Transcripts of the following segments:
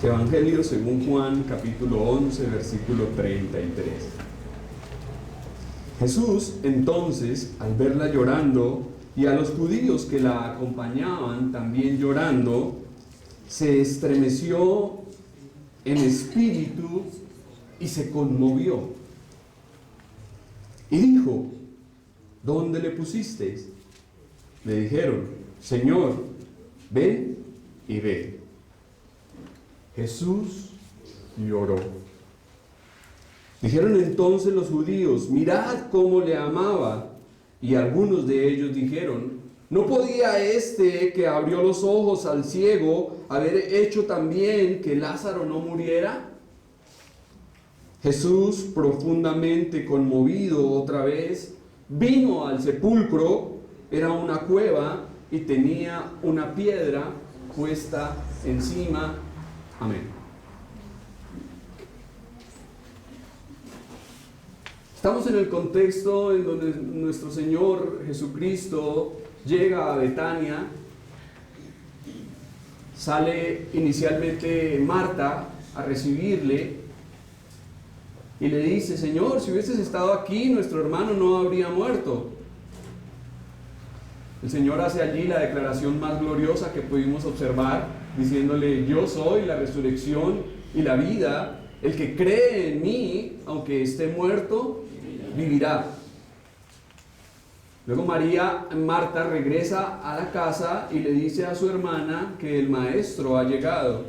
Evangelio según Juan, capítulo 11, versículo 33. Jesús, entonces, al verla llorando, y a los judíos que la acompañaban también llorando, se estremeció en espíritu y se conmovió. Y dijo: ¿dónde le pusisteis? Le dijeron: Señor, ven y ve. Jesús lloró. Dijeron entonces los judíos: mirad cómo le amaba. Y algunos de ellos dijeron: ¿no podía este que abrió los ojos al ciego haber hecho también que Lázaro no muriera? Jesús, profundamente conmovido otra vez, vino al sepulcro. Era una cueva y tenía una piedra puesta encima. Amén. Estamos en el contexto en donde nuestro Señor Jesucristo llega a Betania. Sale inicialmente Marta a recibirle y le dice: Señor, si hubieses estado aquí, nuestro hermano no habría muerto. El Señor hace allí la declaración más gloriosa que pudimos observar, diciéndole: yo soy la resurrección y la vida. El que cree en mí, aunque esté muerto, vivirá. Luego Marta regresa a la casa y le dice a su hermana que el maestro ha llegado.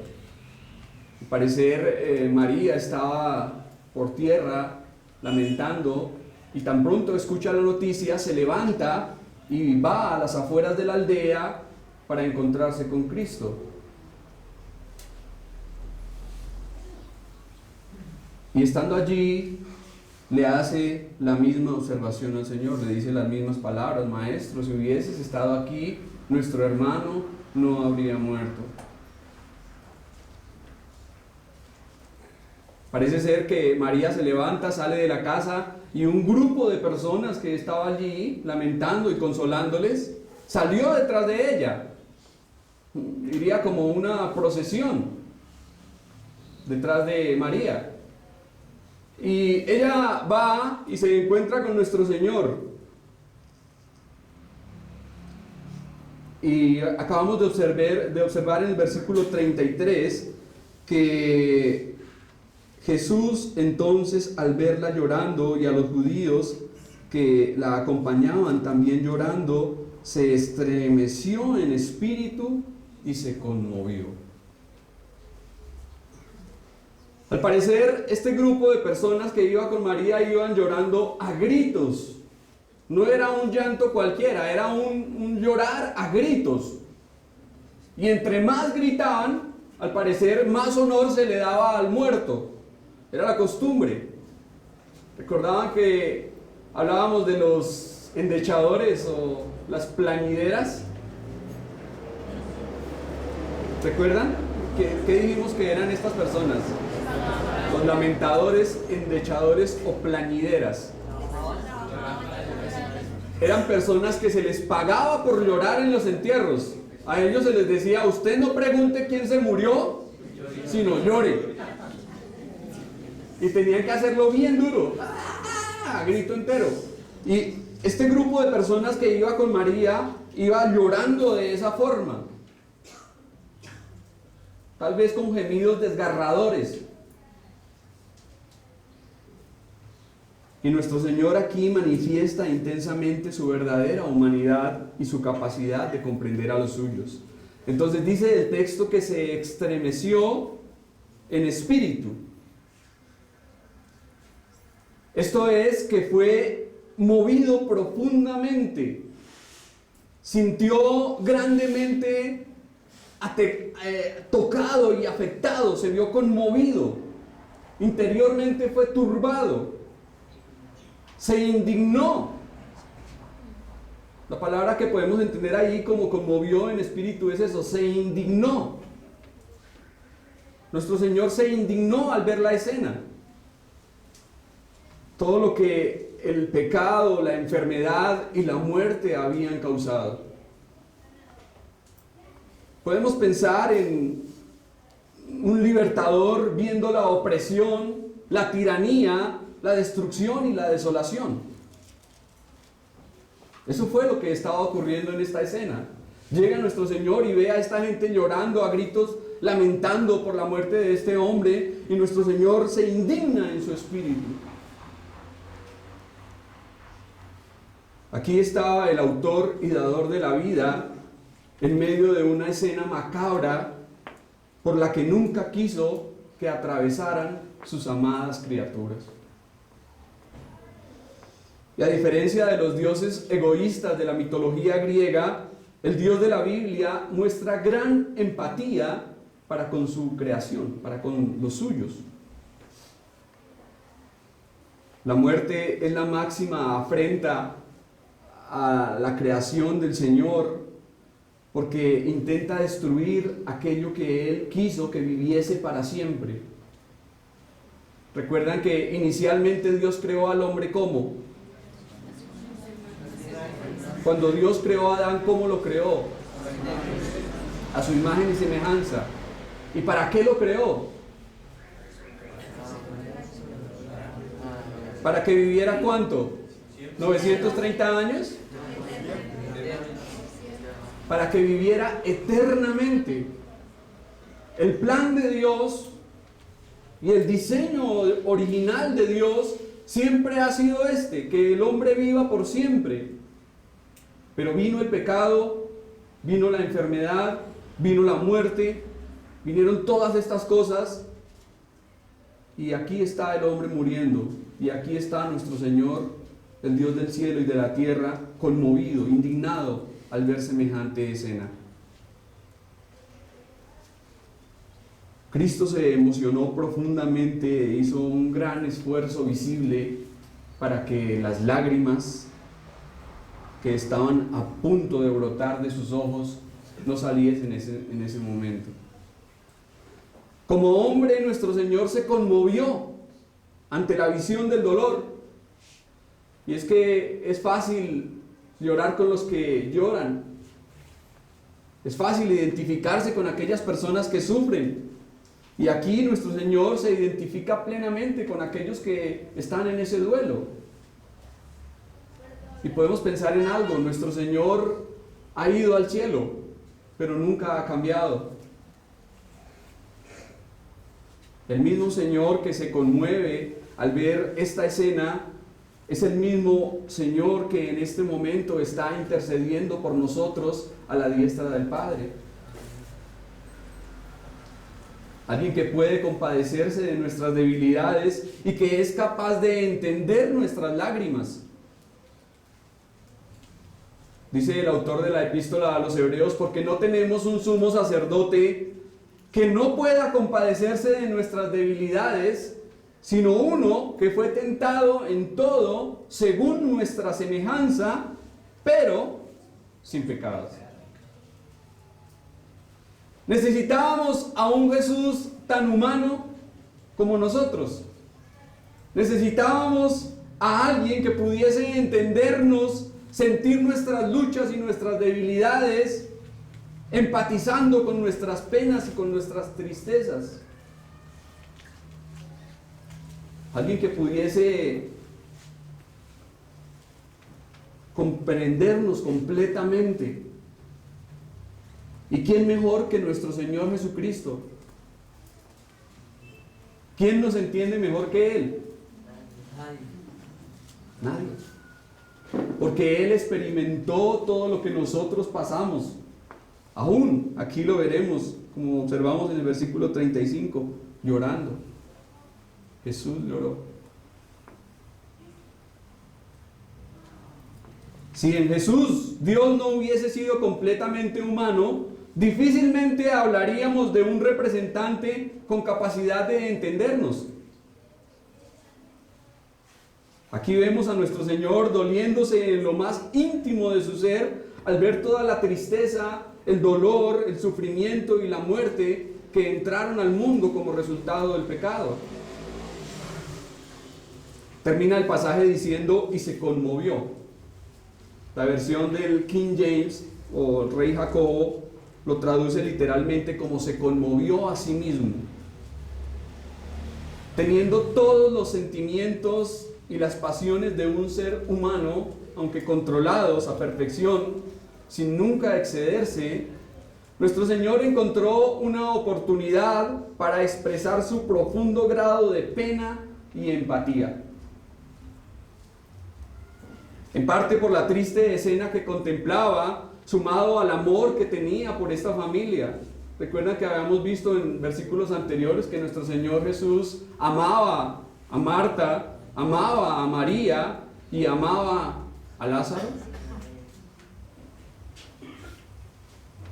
Al parecer María estaba por tierra lamentando, y tan pronto escucha la noticia se levanta y va a las afueras de la aldea para encontrarse con Cristo. Y estando allí, le hace la misma observación al Señor, le dice las mismas palabras: Maestro, si hubieses estado aquí, nuestro hermano no habría muerto. Parece ser que María se levanta, sale de la casa, y un grupo de personas que estaba allí lamentando y consolándoles salió detrás de ella. Diría como una procesión detrás de María. Y ella va y se encuentra con nuestro Señor. Y acabamos de observar en el versículo 33 que Jesús entonces, al verla llorando y a los judíos que la acompañaban también llorando, se estremeció en espíritu y se conmovió. Al parecer, este grupo de personas que iba con María iban llorando a gritos. No era un llanto cualquiera, era un llorar a gritos. Y entre más gritaban, al parecer, más honor se le daba al muerto. Era la costumbre. Recordaban que hablábamos de los endechadores o las plañideras. ¿Recuerdan? ¿Qué dijimos que eran estas personas? Los lamentadores, endechadores o plañideras. Eran personas que se les pagaba por llorar en los entierros. A ellos se les decía: usted no pregunte quién se murió, sino llore. Y tenían que hacerlo bien duro, a grito entero. Y este grupo de personas que iba con María iba llorando de esa forma, tal vez con gemidos desgarradores. Y nuestro Señor aquí manifiesta intensamente su verdadera humanidad y su capacidad de comprender a los suyos. Entonces dice el texto que se estremeció en espíritu. Esto es, que fue movido profundamente, sintió grandemente tocado y afectado, se vio conmovido, interiormente fue turbado, se indignó. La palabra que podemos entender ahí como conmovió en espíritu es eso: se indignó. Nuestro Señor se indignó al ver la escena. Todo lo que el pecado, la enfermedad y la muerte habían causado. Podemos pensar en un libertador viendo la opresión, la tiranía, la destrucción y la desolación. Eso fue lo que estaba ocurriendo en esta escena. Llega nuestro Señor y ve a esta gente llorando a gritos, lamentando por la muerte de este hombre, y nuestro Señor se indigna en su espíritu. Aquí estaba el autor y dador de la vida en medio de una escena macabra por la que nunca quiso que atravesaran sus amadas criaturas. Y a diferencia de los dioses egoístas de la mitología griega, el Dios de la Biblia muestra gran empatía para con su creación, para con los suyos. La muerte es la máxima afrenta a la creación del Señor, porque intenta destruir aquello que Él quiso que viviese para siempre. Recuerdan que inicialmente Dios creó al hombre ¿cómo? Cuando Dios creó a Adán, ¿cómo lo creó? A su imagen y semejanza. ¿Y para qué lo creó? ¿Para que viviera cuánto? ¿930 años? Para que viviera eternamente. El plan de Dios y el diseño original de Dios siempre ha sido que el hombre viva por siempre. Pero vino el pecado, vino la enfermedad, vino la muerte, vinieron todas estas cosas, y aquí está el hombre muriendo, y aquí está nuestro Señor, el Dios del cielo y de la tierra, conmovido, indignado al ver semejante escena. Cristo se emocionó profundamente e hizo un gran esfuerzo visible para que las lágrimas que estaban a punto de brotar de sus ojos no saliesen en ese momento. Como hombre, nuestro Señor se conmovió ante la visión del dolor. Y es que es fácil llorar con los que lloran. Es fácil identificarse con aquellas personas que sufren. Y aquí nuestro Señor se identifica plenamente con aquellos que están en ese duelo. Y podemos pensar en algo: nuestro Señor ha ido al cielo, pero nunca ha cambiado. El mismo Señor que se conmueve al ver esta escena es el mismo Señor que en este momento está intercediendo por nosotros a la diestra del Padre. Alguien que puede compadecerse de nuestras debilidades y que es capaz de entender nuestras lágrimas. Dice el autor de la epístola a los Hebreos: porque no tenemos un sumo sacerdote que no pueda compadecerse de nuestras debilidades, sino uno que fue tentado en todo según nuestra semejanza, pero sin pecados. Necesitábamos a un Jesús tan humano como nosotros. Necesitábamos a alguien que pudiese entendernos, sentir nuestras luchas y nuestras debilidades, empatizando con nuestras penas y con nuestras tristezas. Alguien que pudiese comprendernos completamente. ¿Y quién mejor que nuestro Señor Jesucristo? ¿Quién nos entiende mejor que Él? Nadie. Porque Él experimentó todo lo que nosotros pasamos. Aún, aquí lo veremos, como observamos en el versículo 35, llorando. Jesús lloró. Si en Jesús Dios no hubiese sido completamente humano, difícilmente hablaríamos de un representante con capacidad de entendernos. Aquí vemos a nuestro Señor doliéndose en lo más íntimo de su ser al ver toda la tristeza, el dolor, el sufrimiento y la muerte que entraron al mundo como resultado del pecado. Termina el pasaje diciendo: y se conmovió. La versión del King James o el Rey Jacobo lo traduce literalmente como se conmovió a sí mismo. teniendo todos los sentimientos y las pasiones de un ser humano, aunque controlados a perfección, sin nunca excederse, nuestro Señor encontró una oportunidad para expresar su profundo grado de pena y empatía. En parte por la triste escena que contemplaba, sumado al amor que tenía por esta familia. Recuerdan que habíamos visto en versículos anteriores que nuestro Señor Jesús amaba a Marta, amaba a María y amaba a Lázaro.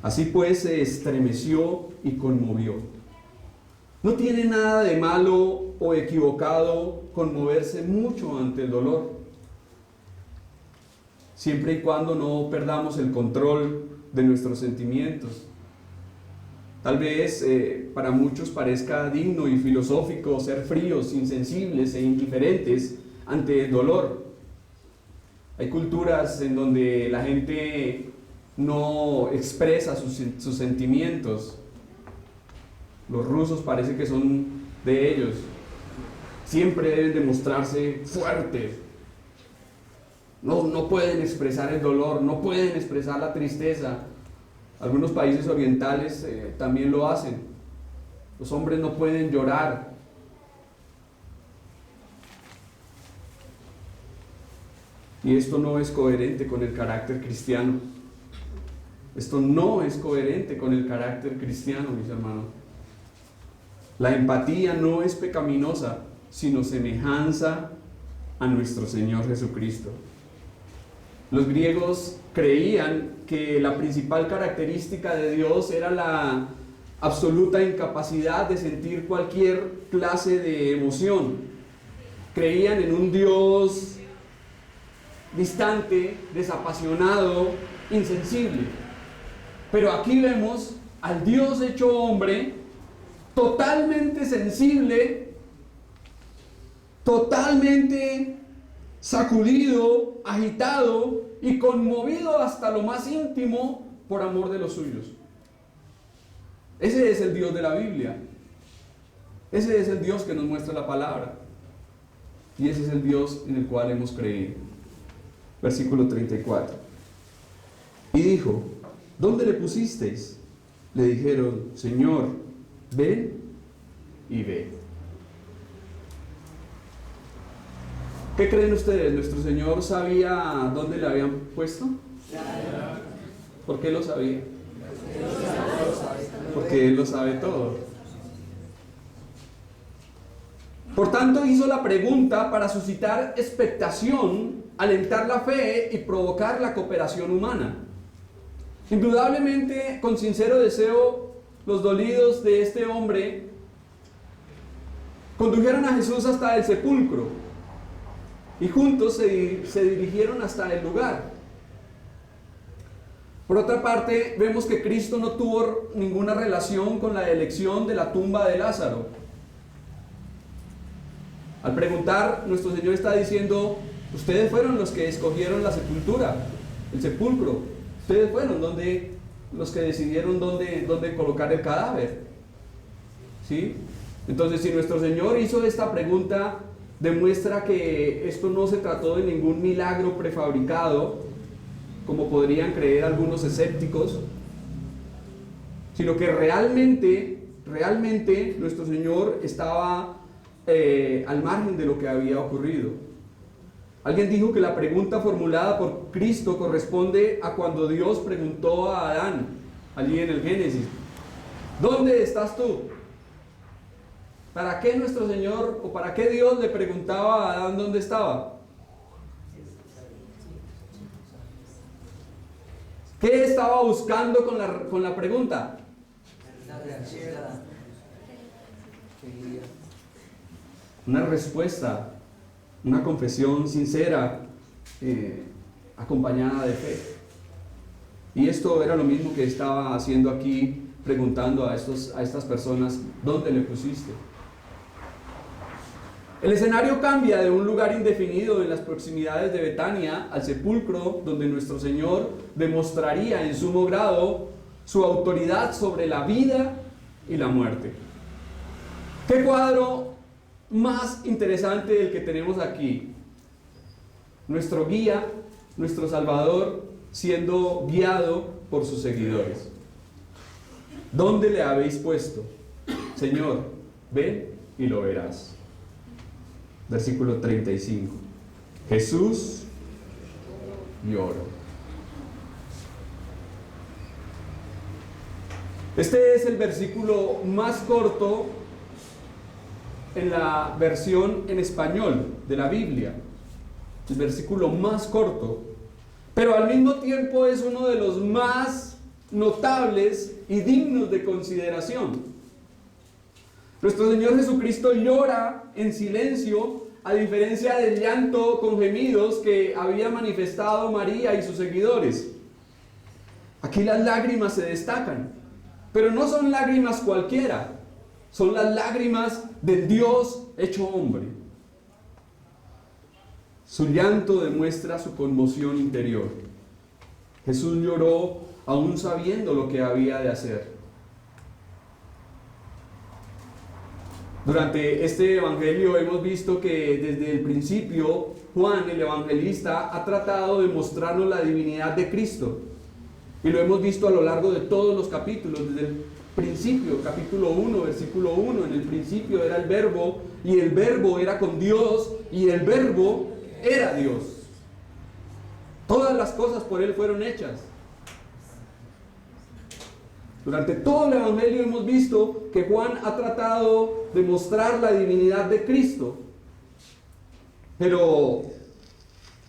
Así pues se estremeció y conmovió. No tiene nada de malo o equivocado conmoverse mucho ante el dolor, siempre y cuando no perdamos el control de nuestros sentimientos. Tal vez para muchos parezca digno y filosófico ser fríos, insensibles e indiferentes ante el dolor. Hay culturas en donde la gente no expresa sus sentimientos. Los rusos parece que son de ellos. Siempre deben demostrarse fuertes. No pueden expresar el dolor, no pueden expresar la tristeza. Algunos países orientales también lo hacen. Los hombres no pueden llorar. Y esto no es coherente con el carácter cristiano. Esto no es coherente con el carácter cristiano, mis hermanos. La empatía no es pecaminosa, sino semejanza a nuestro Señor Jesucristo. Los griegos creían que la principal característica de Dios era la absoluta incapacidad de sentir cualquier clase de emoción. Creían en un Dios distante, desapasionado, insensible. Pero aquí vemos al Dios hecho hombre, totalmente sensible, totalmente sacudido, agitado y conmovido hasta lo más íntimo por amor de los suyos. Ese es el Dios de la Biblia. Ese es el Dios que nos muestra la palabra. Y ese es el Dios en el cual hemos creído. Versículo 34. Y dijo: ¿dónde le pusisteis? Le dijeron: Señor, ven y ve. ¿Qué creen ustedes? ¿Nuestro Señor sabía dónde le habían puesto? ¿Por qué lo sabía? Porque Él lo sabe todo. Por tanto, hizo la pregunta para suscitar expectación, alentar la fe y provocar la cooperación humana. Indudablemente, con sincero deseo, los dolidos de este hombre condujeron a Jesús hasta el sepulcro y juntos se dirigieron hasta el lugar. Por otra parte, vemos que Cristo no tuvo ninguna relación con la elección de la tumba de Lázaro. Al preguntar, nuestro Señor está diciendo: ustedes fueron los que escogieron la sepultura, el sepulcro. Ustedes fueron los que decidieron dónde colocar el cadáver. ¿Sí? Entonces, si nuestro Señor hizo esta pregunta, demuestra que esto no se trató de ningún milagro prefabricado, como podrían creer algunos escépticos, sino que realmente nuestro Señor estaba al margen de lo que había ocurrido. Alguien dijo que la pregunta formulada por Cristo corresponde a cuando Dios preguntó a Adán, allí en el Génesis: ¿dónde estás tú? ¿Para qué nuestro Señor, o para qué Dios le preguntaba a Adán dónde estaba? ¿Qué estaba buscando con la pregunta? Una respuesta, una confesión sincera, acompañada de fe. Y esto era lo mismo que estaba haciendo aquí, preguntando a estas personas: ¿dónde le pusiste? El escenario cambia de un lugar indefinido en las proximidades de Betania al sepulcro, donde nuestro Señor demostraría en sumo grado su autoridad sobre la vida y la muerte. ¿Qué cuadro más interesante del que tenemos aquí. Nuestro guía, nuestro Salvador, siendo guiado por sus seguidores. ¿Dónde le habéis puesto? Señor, ven y lo verás. Versículo 35. Jesús lloró. Este es el versículo más corto en la versión en español de la Biblia. El versículo más corto, pero al mismo tiempo es uno de los más notables y dignos de consideración. Nuestro Señor Jesucristo llora en silencio, a diferencia del llanto con gemidos que había manifestado María y sus seguidores. Aquí las lágrimas se destacan, pero no son lágrimas cualquiera, son las lágrimas del Dios hecho hombre. Su llanto demuestra su conmoción interior. Jesús lloró aún sabiendo lo que había de hacer. Durante este evangelio hemos visto que desde el principio Juan, el evangelista, ha tratado de mostrarnos la divinidad de Cristo. Y lo hemos visto a lo largo de todos los capítulos, desde el principio, capítulo 1, versículo 1. En el principio era el Verbo, y el Verbo era con Dios, y el Verbo era Dios. Todas las cosas por Él fueron hechas. Durante todo el evangelio hemos visto que Juan ha tratado de mostrar la divinidad de Cristo. Pero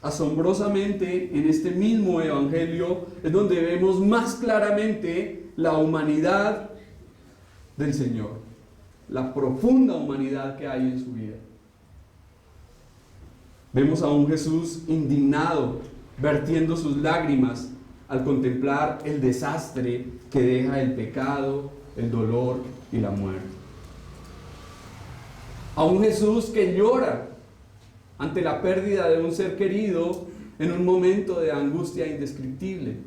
asombrosamente en este mismo evangelio es donde vemos más claramente la humanidad del Señor, la profunda humanidad que hay en su vida. Vemos a un Jesús indignado, vertiendo sus lágrimas al contemplar el desastre que deja el pecado, el dolor y la muerte. A un Jesús que llora ante la pérdida de un ser querido en un momento de angustia indescriptible,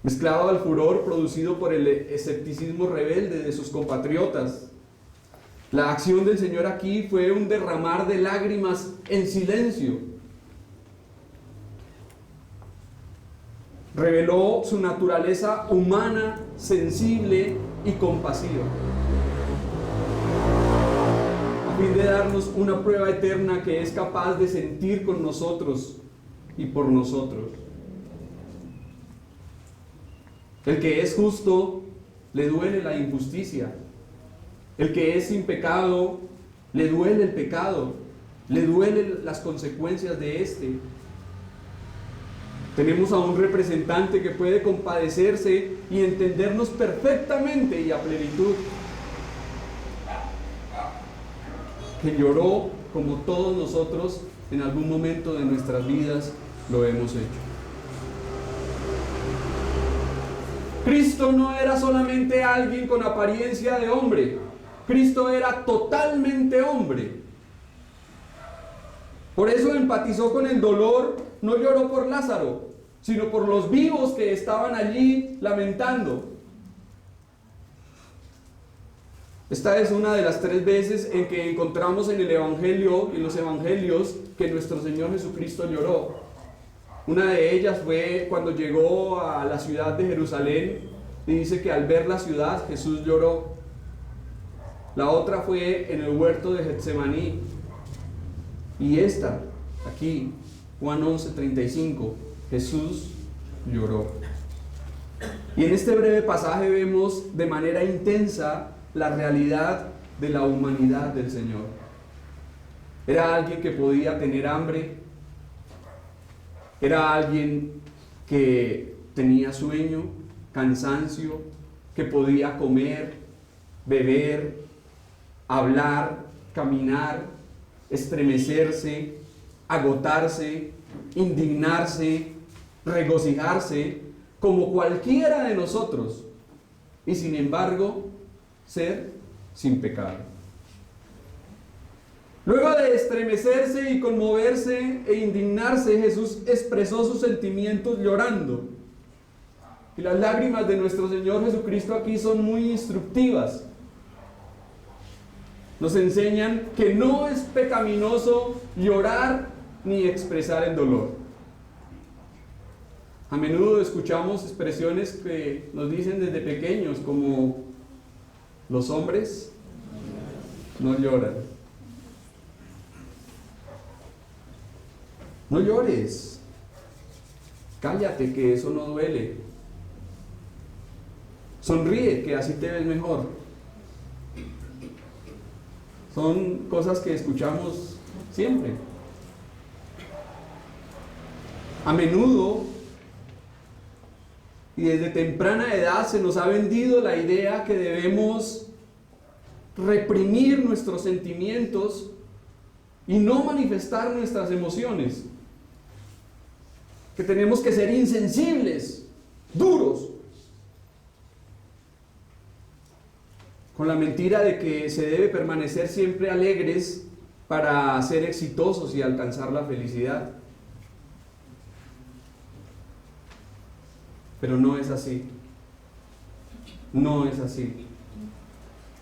mezclado al furor producido por el escepticismo rebelde de sus compatriotas. La acción del Señor aquí fue un derramar de lágrimas en silencio. Reveló su naturaleza humana, sensible y compasiva, a fin de darnos una prueba eterna que es capaz de sentir con nosotros y por nosotros. El que es justo, le duele la injusticia. El que es sin pecado, le duele el pecado, le duelen las consecuencias de este. Tenemos a un representante que puede compadecerse y entendernos perfectamente y a plenitud, que lloró como todos nosotros en algún momento de nuestras vidas lo hemos hecho. Cristo no era solamente alguien con apariencia de hombre, Cristo era totalmente hombre. Por eso empatizó con el dolor, no lloró por Lázaro, sino por los vivos que estaban allí lamentando. Esta es una de las 3 veces en que encontramos en el Evangelio, en los Evangelios, que nuestro Señor Jesucristo lloró. Una de ellas fue cuando llegó a la ciudad de Jerusalén y dice que al ver la ciudad Jesús lloró. La otra fue en el huerto de Getsemaní. Y esta, aquí, Juan 11:35, Jesús lloró. Y en este breve pasaje vemos de manera intensa la realidad de la humanidad del Señor. Era alguien que podía tener hambre, era alguien que tenía sueño, cansancio, que podía comer, beber, hablar, caminar, estremecerse, agotarse, indignarse, regocijarse, como cualquiera de nosotros, y sin embargo, ser sin pecado. Luego de estremecerse y conmoverse e indignarse, Jesús expresó sus sentimientos llorando. Y las lágrimas de nuestro Señor Jesucristo aquí son muy instructivas. nos enseñan que no es pecaminoso llorar ni expresar el dolor. A menudo escuchamos expresiones que nos dicen desde pequeños, como los hombres no lloran. No llores. Cállate, que eso no duele. Sonríe, que así te ves mejor. Son cosas que escuchamos siempre. A menudo y desde temprana edad se nos ha vendido la idea que debemos reprimir nuestros sentimientos y no manifestar nuestras emociones. Que tenemos que ser insensibles, duros, con la mentira de que se debe permanecer siempre alegres para ser exitosos y alcanzar la felicidad. Pero no es así. No es así.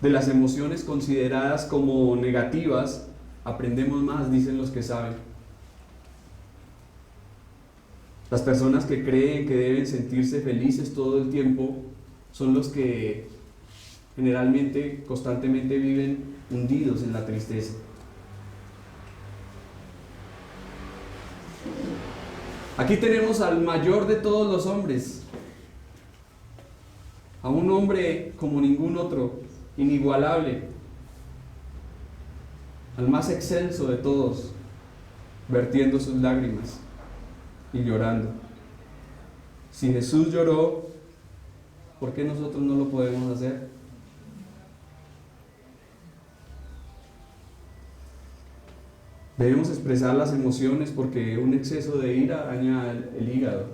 De las emociones consideradas como negativas, aprendemos más, dicen los que saben. Las personas que creen que deben sentirse felices todo el tiempo son los que generalmente, constantemente viven hundidos en la tristeza. Aquí tenemos al mayor de todos los hombres, a un hombre como ningún otro, inigualable, al más excelso de todos, vertiendo sus lágrimas y llorando. Si Jesús lloró, ¿por qué nosotros no lo podemos hacer? Debemos expresar las emociones porque un exceso de ira daña el hígado.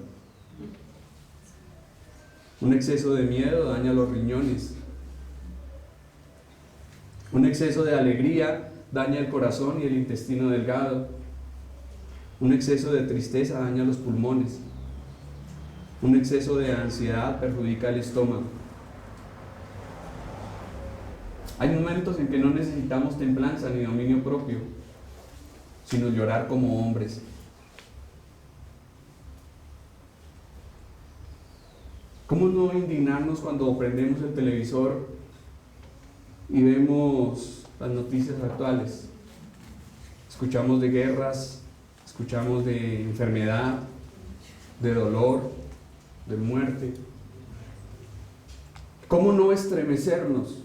Un exceso de miedo daña los riñones. Un exceso de alegría daña el corazón y el intestino delgado. Un exceso de tristeza daña los pulmones. Un exceso de ansiedad perjudica el estómago. Hay momentos en que no necesitamos templanza ni dominio propio, sino llorar como hombres. ¿Cómo no indignarnos cuando prendemos el televisor y vemos las noticias actuales? Escuchamos de guerras, escuchamos de enfermedad, de dolor, de muerte. ¿Cómo no estremecernos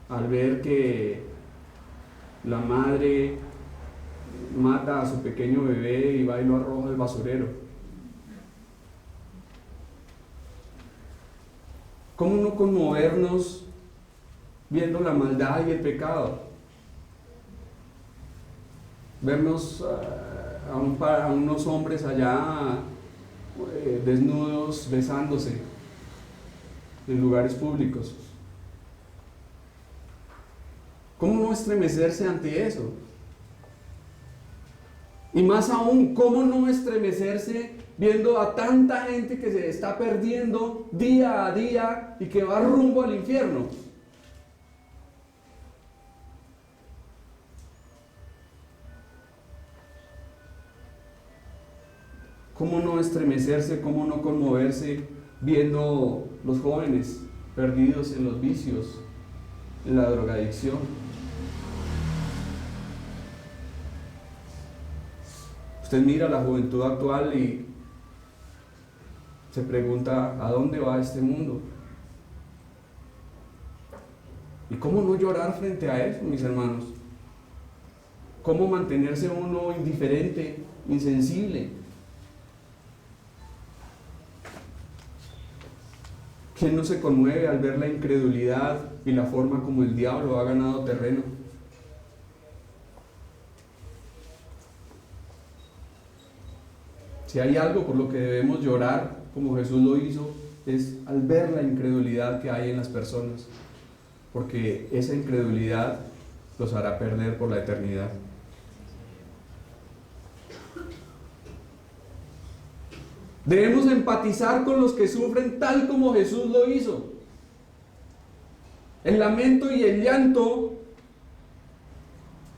al ver que la madre mata a su pequeño bebé y va y lo arroja al basurero? ¿Cómo no conmovernos viendo la maldad y el pecado? Vernos a unos hombres allá desnudos besándose en lugares públicos. ¿Cómo no estremecerse ante eso? Y más aún, ¿cómo no estremecerse viendo a tanta gente que se está perdiendo día a día y que va rumbo al infierno? ¿Cómo no estremecerse, cómo no conmoverse viendo los jóvenes perdidos en los vicios, en la drogadicción? Usted mira la juventud actual y se pregunta, ¿a dónde va este mundo? ¿Y cómo no llorar frente a eso, mis hermanos? ¿Cómo mantenerse uno indiferente, insensible? ¿Quién no se conmueve al ver la incredulidad y la forma como el diablo ha ganado terreno? Si hay algo por lo que debemos llorar, como Jesús lo hizo, es al ver la incredulidad que hay en las personas, porque esa incredulidad los hará perder por la eternidad. Debemos empatizar con los que sufren tal como Jesús lo hizo. El lamento y el llanto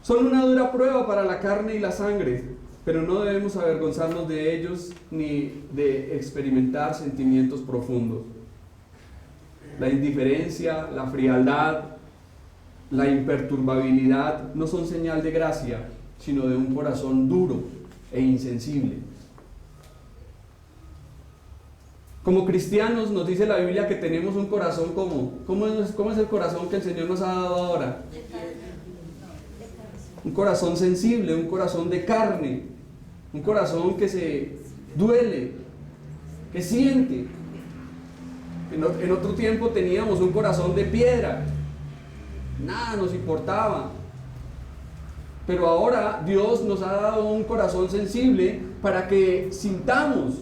son una dura prueba para la carne y la sangre, pero no debemos avergonzarnos de ellos ni de experimentar sentimientos profundos. La indiferencia, la frialdad, la imperturbabilidad no son señal de gracia, sino de un corazón duro e insensible. Como cristianos nos dice la Biblia que tenemos un corazón ¿cómo es el corazón que el Señor nos ha dado ahora? Un corazón sensible, un corazón de carne, un corazón que se duele, que siente. En otro tiempo teníamos un corazón de piedra, nada nos importaba. Pero ahora Dios nos ha dado un corazón sensible para que sintamos,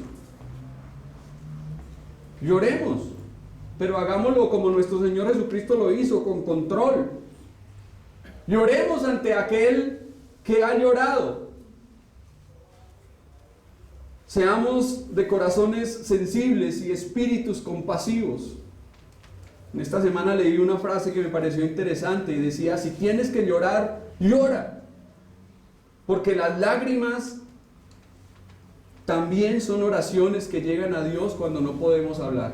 lloremos, pero hagámoslo como nuestro Señor Jesucristo lo hizo, con control. Lloremos ante aquel que ha llorado. Seamos de corazones sensibles y espíritus compasivos. En esta semana leí una frase que me pareció interesante y decía: si tienes que llorar, llora, porque las lágrimas también son oraciones que llegan a Dios cuando no podemos hablar.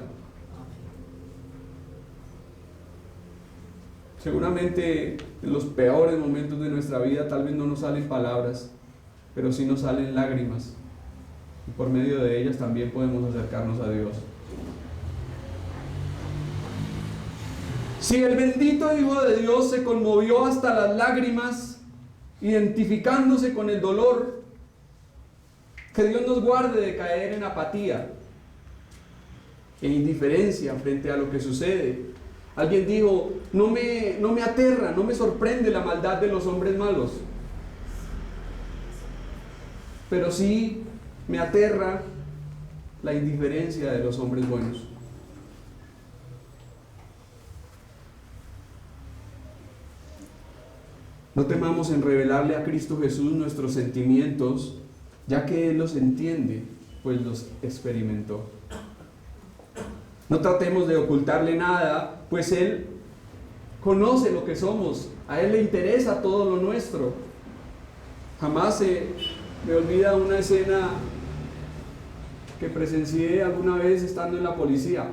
Seguramente en los peores momentos de nuestra vida tal vez no nos salen palabras, pero sí nos salen lágrimas, y por medio de ellas también podemos acercarnos a Dios. Si el bendito Hijo de Dios se conmovió hasta las lágrimas, identificándose con el dolor, que Dios nos guarde de caer en apatía, en indiferencia frente a lo que sucede. Alguien dijo: no me aterra, no me sorprende la maldad de los hombres malos, pero sí me aterra la indiferencia de los hombres buenos. No temamos en revelarle a Cristo Jesús nuestros sentimientos, ya que Él los entiende, pues los experimentó. No tratemos de ocultarle nada, pues Él conoce lo que somos, a Él le interesa todo lo nuestro. Jamás me olvida una escena que presencié alguna vez estando en la policía.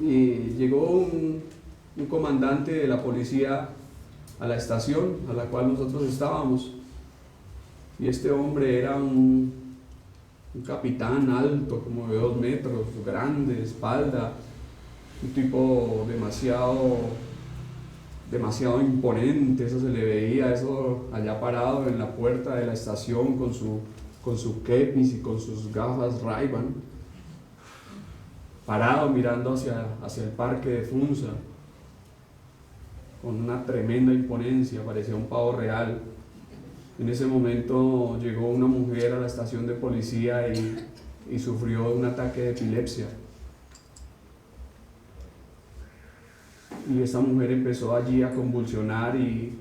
Y llegó un comandante de la policía a la estación a la cual nosotros estábamos, y este hombre era un capitán alto, como de 2 metros, grande, de espalda, un tipo demasiado imponente. Eso se le veía, eso allá parado en la puerta de la estación con su kepis y con sus gafas Ray-Ban, parado mirando hacia el parque de Funza, con una tremenda imponencia, parecía un pavo real. En ese momento llegó una mujer a la estación de policía y sufrió un ataque de epilepsia. Y esta mujer empezó allí a convulsionar y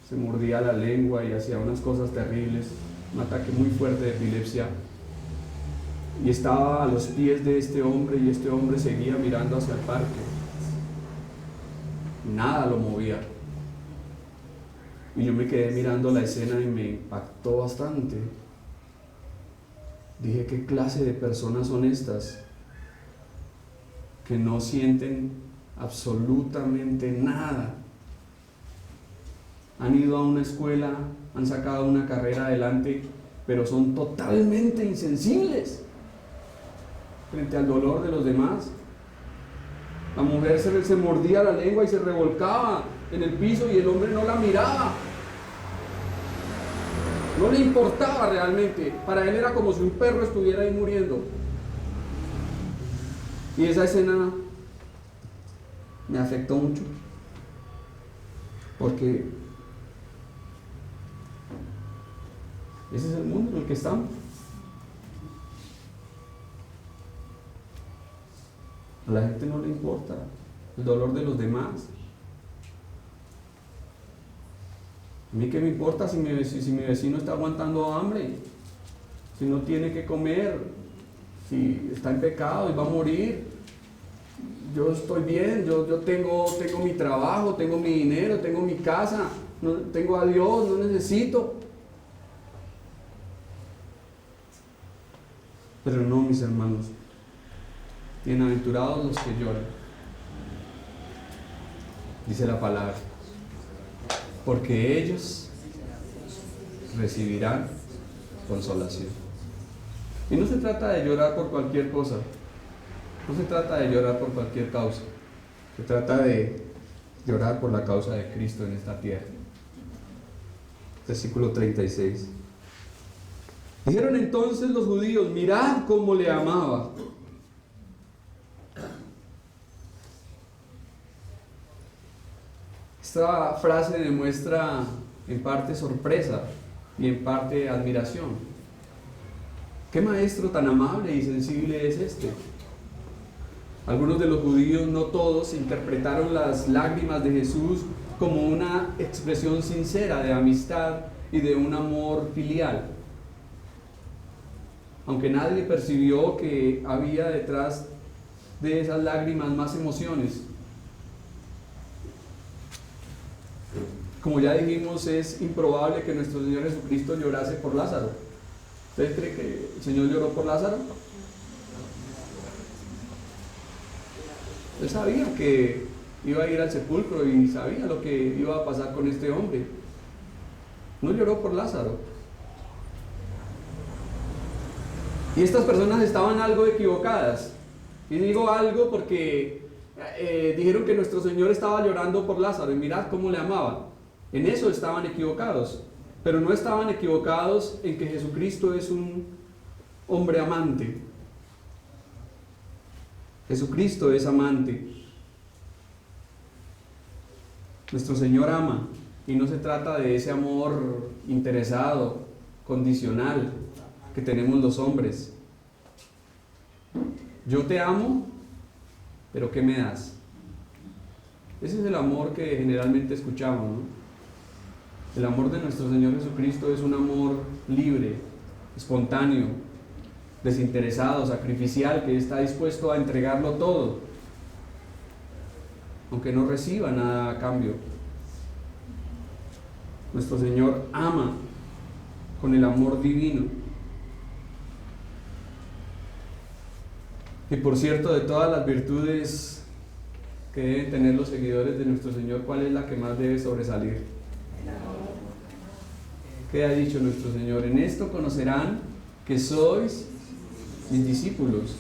se mordía la lengua y hacía unas cosas terribles, un ataque muy fuerte de epilepsia. Y estaba a los pies de este hombre, y este hombre seguía mirando hacia el parque. Nada lo movía. Y yo me quedé mirando la escena y me impactó bastante. Dije: ¿qué clase de personas son estas que no sienten absolutamente nada? Han ido a una escuela, han sacado una carrera adelante, pero son totalmente insensibles frente al dolor de los demás. La mujer se mordía la lengua y se revolcaba en el piso, y el hombre no la miraba. No le importaba realmente. Para él era como si un perro estuviera ahí muriendo. Y esa escena me afectó mucho, porque ese es el mundo en el que estamos. A la gente no le importa el dolor de los demás. A mí qué me importa si mi vecino está aguantando hambre, si no tiene que comer, si está en pecado y va a morir. yo estoy bien, yo tengo mi trabajo, tengo mi dinero, tengo mi casa, tengo a Dios, no necesito. Pero no, mis hermanos, bienaventurados los que lloran, dice la palabra, porque ellos recibirán consolación. Y no se trata de llorar por cualquier cosa, no se trata de llorar por cualquier causa, se trata de llorar por la causa de Cristo en esta tierra. Versículo 36. Dijeron entonces los judíos: mirad cómo le amaba. Esta frase demuestra en parte sorpresa y en parte admiración. ¿Qué maestro tan amable y sensible es este? Algunos de los judíos, no todos, interpretaron las lágrimas de Jesús como una expresión sincera de amistad y de un amor filial. Aunque nadie percibió que había detrás de esas lágrimas más emociones. Como ya dijimos, es improbable que nuestro Señor Jesucristo llorase por Lázaro. ¿Ustedes creen que el Señor lloró por Lázaro? Él sabía que iba a ir al sepulcro y sabía lo que iba a pasar con este hombre. No lloró por Lázaro. Y estas personas estaban algo equivocadas. Y digo algo porque dijeron que nuestro Señor estaba llorando por Lázaro y mirad cómo le amaba. En eso estaban equivocados, pero no estaban equivocados en que Jesucristo es un hombre amante. Jesucristo es amante. Nuestro Señor ama, y no se trata de ese amor interesado, condicional, que tenemos los hombres. Yo te amo, pero ¿qué me das? Ese es el amor que generalmente escuchamos, ¿no? El amor de nuestro Señor Jesucristo es un amor libre, espontáneo, desinteresado, sacrificial, que está dispuesto a entregarlo todo, aunque no reciba nada a cambio. Nuestro Señor ama con el amor divino. Y por cierto, de todas las virtudes que deben tener los seguidores de nuestro Señor, ¿cuál es la que más debe sobresalir? ¿Qué ha dicho nuestro Señor? En esto conocerán que sois mis discípulos,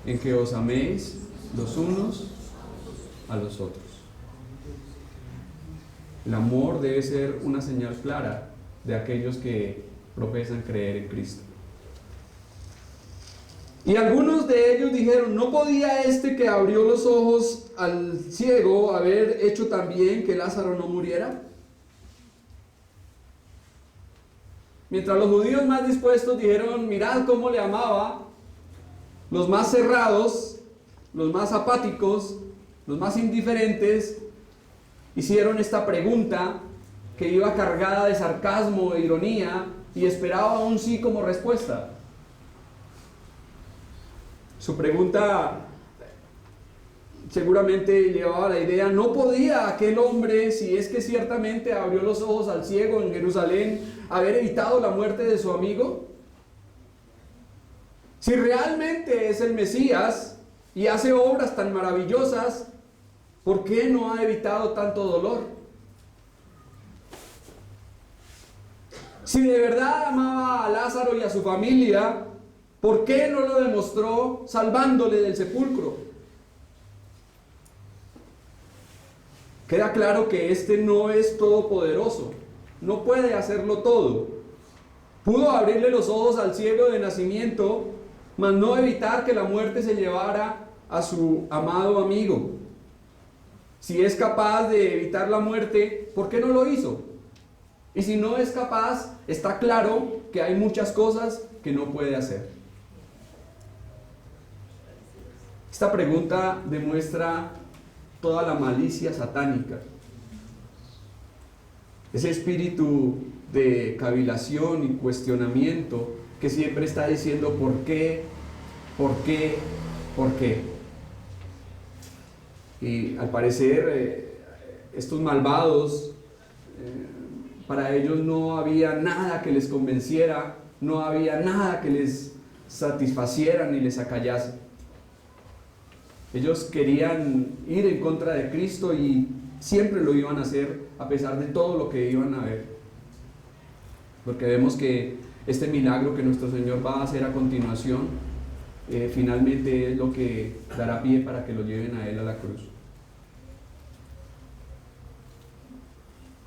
en que os améis los unos a los otros. El amor debe ser una señal clara de aquellos que profesan creer en Cristo. Y algunos de ellos dijeron: ¿no podía este que abrió los ojos al ciego haber hecho también que Lázaro no muriera? Mientras los judíos más dispuestos dijeron: mirad cómo le amaba, los más cerrados, los más apáticos, los más indiferentes, hicieron esta pregunta que iba cargada de sarcasmo e ironía y esperaba un sí como respuesta. Su pregunta seguramente llevaba la idea: ¿no podía aquel hombre, si es que ciertamente abrió los ojos al ciego en Jerusalén, haber evitado la muerte de su amigo? Si realmente es el Mesías y hace obras tan maravillosas, ¿por qué no ha evitado tanto dolor? Si de verdad amaba a Lázaro y a su familia, ¿por qué no lo demostró salvándole del sepulcro? Queda claro que este no es todopoderoso, no puede hacerlo todo. Pudo abrirle los ojos al ciego de nacimiento, mas no evitar que la muerte se llevara a su amado amigo. Si es capaz de evitar la muerte, ¿por qué no lo hizo? Y si no es capaz, está claro que hay muchas cosas que no puede hacer. Esta pregunta demuestra toda la malicia satánica, ese espíritu de cavilación y cuestionamiento que siempre está diciendo ¿por qué? ¿Por qué? ¿Por qué? Y al parecer estos malvados, para ellos no había nada que les convenciera, no había nada que les satisfaciera ni les acallase. Ellos querían ir en contra de Cristo y siempre lo iban a hacer a pesar de todo lo que iban a ver. Porque vemos que este milagro que nuestro Señor va a hacer a continuación, finalmente es lo que dará pie para que lo lleven a Él a la cruz.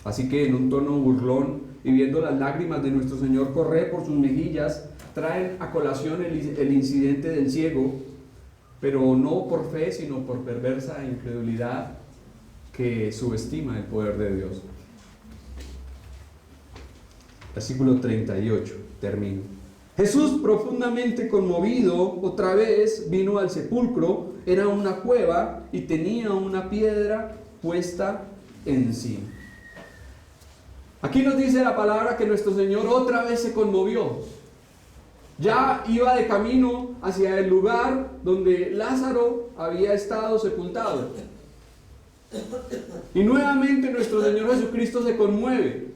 Así que en un tono burlón y viendo las lágrimas de nuestro Señor correr por sus mejillas, traen a colación el incidente del ciego, pero no por fe, sino por perversa incredulidad que subestima el poder de Dios. Versículo 38, termino. Jesús, profundamente conmovido, otra vez vino al sepulcro. Era una cueva y tenía una piedra puesta encima. Aquí nos dice la palabra que nuestro Señor otra vez se conmovió. Ya iba de camino hacia el lugar donde Lázaro había estado sepultado. Y nuevamente nuestro Señor Jesucristo se conmueve.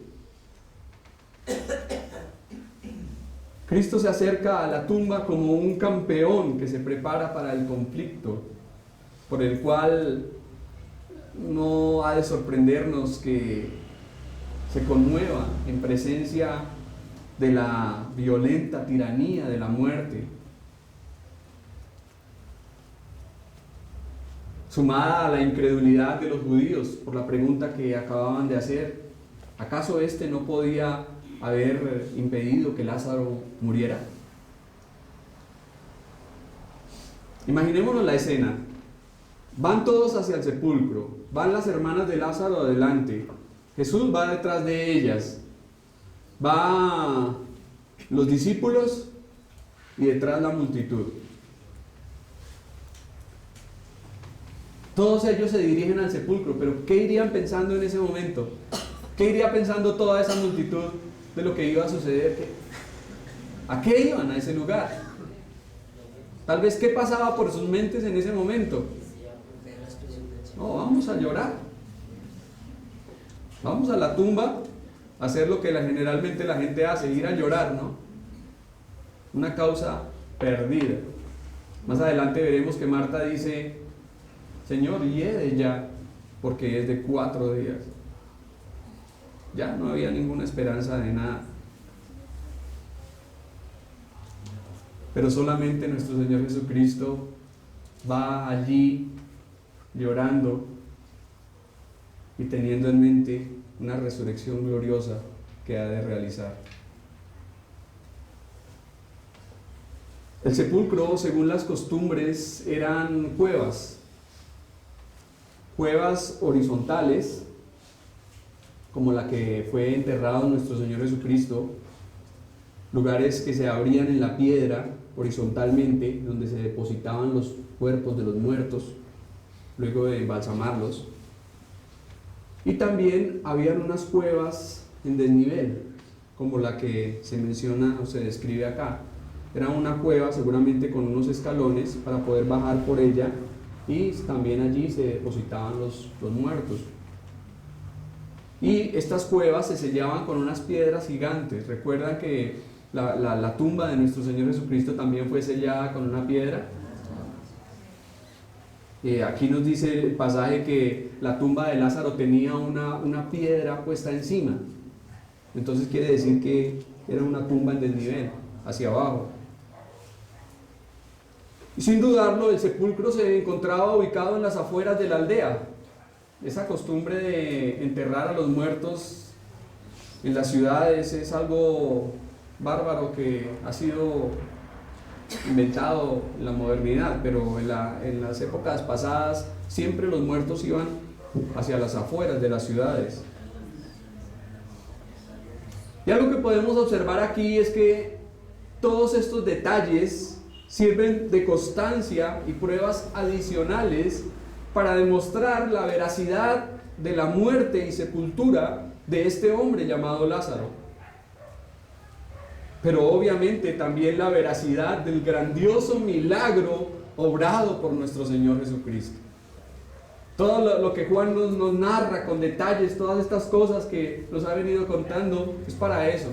Cristo se acerca a la tumba como un campeón que se prepara para el conflicto, por el cual no ha de sorprendernos que se conmueva en presencia de la violenta tiranía de la muerte, sumada a la incredulidad de los judíos por la pregunta que acababan de hacer. ¿Acaso este no podía haber impedido que Lázaro muriera? Imaginémonos la escena. Van todos hacia el sepulcro, van las hermanas de Lázaro adelante, Jesús va detrás de ellas, va los discípulos y detrás la multitud. Todos ellos se dirigen al sepulcro, pero ¿qué irían pensando en ese momento? ¿Qué iría pensando toda esa multitud de lo que iba a suceder? ¿A qué iban a ese lugar? Tal vez, ¿qué pasaba por sus mentes en ese momento? No, vamos a llorar. Vamos a la tumba a hacer lo que generalmente la gente hace, ir a llorar, ¿no? Una causa perdida. Más adelante veremos que Marta dice: Señor, hiede ya, porque es de 4 días. Ya no había ninguna esperanza de nada. Pero solamente nuestro Señor Jesucristo va allí llorando y teniendo en mente una resurrección gloriosa que ha de realizar. El sepulcro, según las costumbres, eran cuevas horizontales, como la que fue enterrado nuestro Señor Jesucristo, lugares que se abrían en la piedra horizontalmente, donde se depositaban los cuerpos de los muertos, luego de embalsamarlos. Y también habían unas cuevas en desnivel, como la que se menciona o se describe acá. Era una cueva seguramente con unos escalones para poder bajar por ella, y también allí se depositaban los muertos. Y estas cuevas se sellaban con unas piedras gigantes. Recuerdan que la tumba de nuestro Señor Jesucristo también fue sellada con una piedra. Aquí nos dice el pasaje que la tumba de Lázaro tenía una piedra puesta encima. Entonces quiere decir que era una tumba en desnivel, hacia abajo. Y sin dudarlo, el sepulcro se encontraba ubicado en las afueras de la aldea. Esa costumbre de enterrar a los muertos en las ciudades es algo bárbaro que ha sido inventado en la modernidad, pero en las épocas pasadas siempre los muertos iban hacia las afueras de las ciudades. Y algo que podemos observar aquí es que todos estos detalles sirven de constancia y pruebas adicionales para demostrar la veracidad de la muerte y sepultura de este hombre llamado Lázaro. Pero obviamente también la veracidad del grandioso milagro obrado por nuestro Señor Jesucristo. Todo lo que Juan nos narra con detalles, todas estas cosas que nos ha venido contando, es para eso,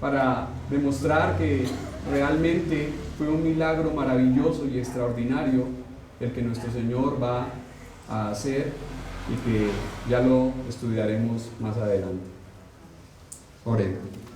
para demostrar que realmente fue un milagro maravilloso y extraordinario el que nuestro Señor va a hacer y que ya lo estudiaremos más adelante. Oremos.